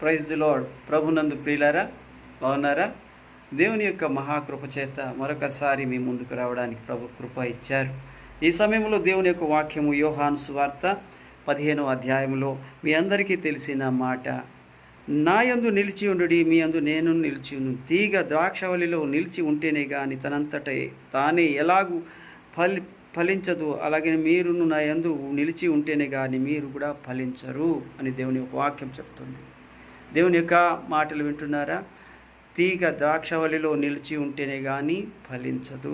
Praise the lord. ప్రభునందు ప్రియులారా, బాగున్నారా? దేవుని యొక్క మహాకృప చేత మరొకసారి మీ ముందుకు రావడానికి ప్రభు కృప ఇచ్చారు. ఈ సమయంలో దేవుని యొక్క వాక్యము యోహాను సువార్త 15వ అధ్యాయంలో మీ అందరికీ తెలిసిన మాట, నా యందు నిలిచి ఉండుడి, మీ యందు నేను నిలిచి ఉండు. తీగ ద్రాక్షవల్లిలో నిలిచి ఉంటేనే కానీ తనంతట తానే ఎలాగూ ఫలించదు, అలాగే మీరును నా యందు నిలిచి ఉంటేనే కానీ మీరు కూడా ఫలించరు అని దేవుని యొక్క వాక్యం చెప్తుంది. దేవుని యొక్క మాటలు వింటున్నారా? తీగ ద్రాక్షవల్లిలో నిలిచి ఉంటేనే కానీ ఫలించదు.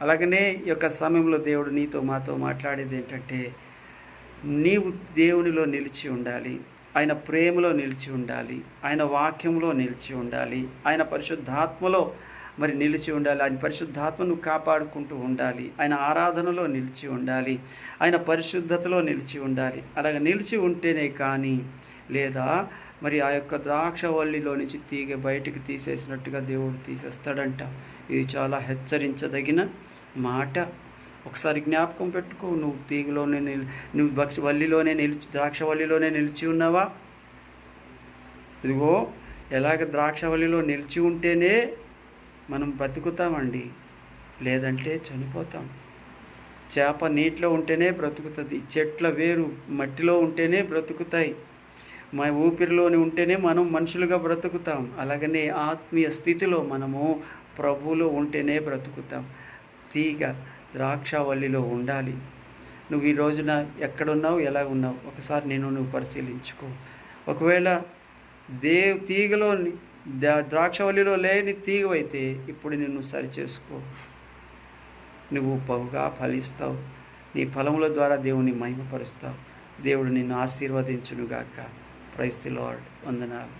అలాగనే ఈ యొక్క సమయంలో దేవుడు నీతో మాతో మాట్లాడేది ఏంటంటే, నీవు దేవునిలో నిలిచి ఉండాలి, ఆయన ప్రేమలో నిలిచి ఉండాలి, ఆయన వాక్యంలో నిలిచి ఉండాలి, ఆయన పరిశుద్ధాత్మలో నిలిచి ఉండాలి, ఆయన పరిశుద్ధాత్మను కాపాడుకుంటూ ఉండాలి, ఆయన ఆరాధనలో నిలిచి ఉండాలి, ఆయన పరిశుద్ధతలో నిలిచి ఉండాలి. అలాగ నిలిచి ఉంటేనే కానీ, లేదా ఆ యొక్క ద్రాక్షవల్లిలో నుంచి తీగ బయటికి తీసేసినట్టుగా దేవుడు తీసేస్తాడంట. ఇది చాలా హెచ్చరించదగిన మాట. ఒకసారి జ్ఞాపకం పెట్టుకో, నువ్వు తీగలోనే నువ్వు వల్లిలోనే ద్రాక్షవల్లిలోనే నిలిచి ఉన్నావా? ఇదిగో ఎలాగ ద్రాక్షవల్లిలో నిలిచి ఉంటేనే మనం బ్రతుకుతామండి, లేదంటే చనిపోతాం. చేప నీటిలో ఉంటేనే బ్రతుకుతుంది, చెట్ల వేరు మట్టిలో ఉంటేనే బ్రతుకుతాయి, ఊపిరిలోని ఉంటేనే మనం మనుషులుగా బ్రతుకుతాం. అలాగనే ఆత్మీయ స్థితిలో మనము ప్రభువులో ఉంటేనే బ్రతుకుతాం. తీగ ద్రాక్షవల్లిలో ఉండాలి. నువ్వు ఈ రోజున ఎక్కడున్నావు, ఎలా ఉన్నావు, ఒకసారి నువ్వు పరిశీలించుకో. ఒకవేళ తీగలో ద్రాక్షవల్లిలో లేని తీగవైతే ఇప్పుడు నిన్ను సరిచేసుకో. నువ్వు బహుగా ఫలిస్తావు, నీ ఫలముల ద్వారా దేవుని మహిమపరుస్తావు. దేవుడు నిన్ను ఆశీర్వదించునుగాక. Praise the lord. వందనాలు.